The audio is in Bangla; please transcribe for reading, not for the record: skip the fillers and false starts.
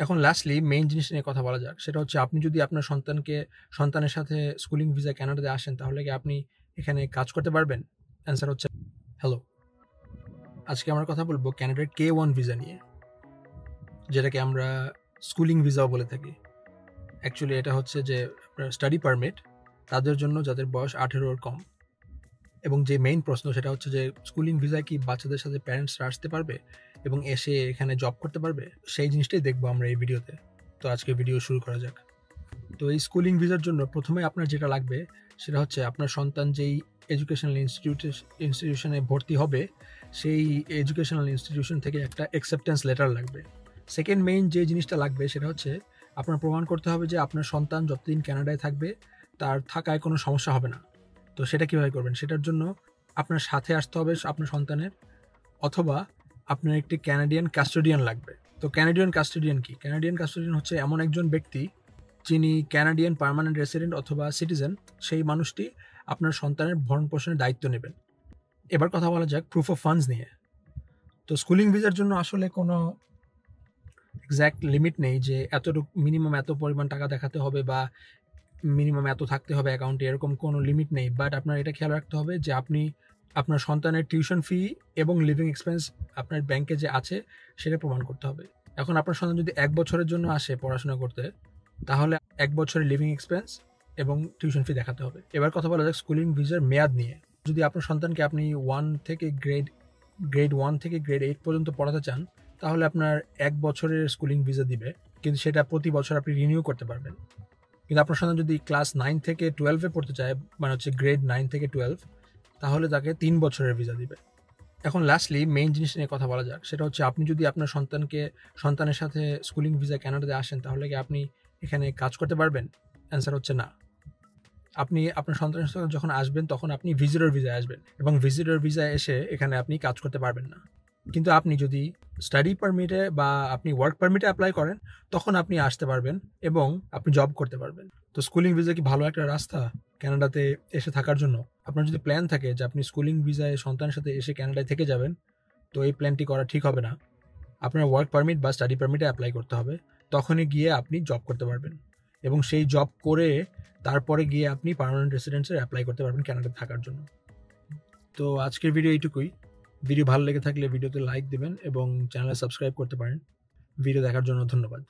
এখন লাস্টলি মেইন জিনিস নিয়ে কথা বলা যাক। সেটা হচ্ছে আপনি যদি আপনার সন্তানের সাথে স্কুলিং ভিসায় কানাডাতে আসেন, তাহলে কি আপনি এখানে কাজ করতে পারবেন? অ্যান্সার হচ্ছে হ্যালো। আজকে আমরা কথা বলবো ক্যানাডার K1 ভিসা নিয়ে, যেটাকে আমরা স্কুলিং ভিসাও বলে থাকি। অ্যাকচুয়ালি এটা হচ্ছে যে আপনার স্টাডি পারমিট তাদের জন্য যাদের বয়স 18 কম। এবং যে মেইন প্রশ্ন সেটা হচ্ছে যে স্কুলিং ভিসায় কি বাচ্চাদের সাথে প্যারেন্টসরা আসতে পারবে এবং এসে এখানে জব করতে পারবে? সেই জিনিসটাই দেখবো আমরা এই ভিডিওতে। তো আজকে ভিডিও শুরু করা যাক। তো এই স্কুলিং ভিসার জন্য প্রথমে আপনার যেটা লাগবে সেটা হচ্ছে আপনার সন্তান যেই এডুকেশনাল ইনস্টিটিউশনে ভর্তি হবে, সেই এডুকেশনাল ইনস্টিটিউশন থেকে একটা অ্যাকসেপ্টেন্স লেটার লাগবে। সেকেন্ড মেইন যে জিনিসটা লাগবে সেটা হচ্ছে আপনার প্রমাণ করতে হবে যে আপনার সন্তান যতদিন কানাডায় থাকবে তার থাকায় কোনো সমস্যা হবে না। তো সেটা কীভাবে করবেন? সেটার জন্য আপনার সাথে আসতে হবে আপনার সন্তানের, অথবা আপনার একটি ক্যানাডিয়ান কাস্টোডিয়ান লাগবে। তো ক্যানাডিয়ান কাস্টোডিয়ান কি? ক্যানাডিয়ান কাস্টোডিয়ান হচ্ছে এমন একজন ব্যক্তি যিনি ক্যানাডিয়ান পার্মানেন্ট রেসিডেন্ট অথবা সিটিজেন। সেই মানুষটি আপনার সন্তানের ভরণ পোষণের দায়িত্ব নেবেন। এবার কথা বলা যাক প্রুফ অফ ফান্ডস নিয়ে। তো স্কুলিং ভিসার জন্য আসলে কোনো এক্স্যাক্ট লিমিট নেই যে এতটুকু মিনিমাম এত পরিমাণ টাকা দেখাতে হবে বা মিনিমাম এত থাকতে হবে অ্যাকাউন্টে, এরকম কোনো লিমিট নেই। বাট আপনার এটা খেয়াল রাখতে হবে যে আপনি আপনার সন্তানের টিউশন ফি এবং লিভিং এক্সপেন্স আপনার ব্যাংকে যে আছে সেটা প্রমাণ করতে হবে। এখন আপনার সন্তান যদি 1 বছরের জন্য আসে পড়াশোনা করতে, তাহলে 1 বছরের লিভিং এক্সপেন্স এবং টিউশন ফি দেখাতে হবে। এবার কথা বলা যাক স্কুলিং ভিসার মেয়াদ নিয়ে। যদি আপনার সন্তানকে আপনি গ্রেড 1 থেকে গ্রেড 8 পর্যন্ত পড়াতে চান, তাহলে আপনার 1 বছরের স্কুলিং ভিসা দিবে, কিন্তু সেটা প্রতি বছর আপনি রিনিউ করতে পারবেন। কিন্তু আপনার সন্তান যদি ক্লাস 9 থেকে 12-এ পড়তে চায়, মানে হচ্ছে গ্রেড 9 থেকে 12, তাহলে তাকে 3 বছরের ভিসা দিবে। এখন লাস্টলি মেইন জিনিস নিয়ে কথা বলা যাক। সেটা হচ্ছে আপনি যদি আপনার সন্তানের সাথে স্কুলিং ভিসায় কানাডাতে আসেন, তাহলে কি আপনি এখানে কাজ করতে পারবেন? অ্যান্সার হচ্ছে না। আপনি আপনার সন্তানের সাথে যখন আসবেন তখন আপনি ভিজিটর ভিসায় আসবেন, এবং ভিজিটর ভিসায় এসে এখানে আপনি কাজ করতে পারবেন না। কিন্তু আপনি যদি স্টাডি পারমিটে বা আপনি ওয়ার্ক পারমিটে অ্যাপ্লাই করেন, তখন আপনি আসতে পারবেন এবং আপনি জব করতে পারবেন। তো স্কুলিং ভিসা কি ভালো একটা রাস্তা কানাডাতে এসে থাকার জন্য? আপনার যদি প্ল্যান থাকে যে আপনি স্কুলিং ভিসায় সন্তানের সাথে এসে কানাডায় থেকে যাবেন, তো এই প্ল্যানটি করা ঠিক হবে না। আপনার ওয়ার্ক পারমিট বা স্টাডি পারমিটে অ্যাপ্লাই করতে হবে, তখনই গিয়ে আপনি জব করতে পারবেন, এবং সেই জব করে তারপরে গিয়ে আপনি পার্মানেন্ট রেসিডেন্সের অ্যাপ্লাই করতে পারবেন কানাডাতে থাকার জন্য। তো আজকের ভিডিও এইটুকুই। ভিডিও ভালো লেগে থাকলে ভিডিওতে লাইক দেবেন এবং চ্যানেলে সাবস্ক্রাইব করতে পারেন। ভিডিও দেখার জন্য ধন্যবাদ।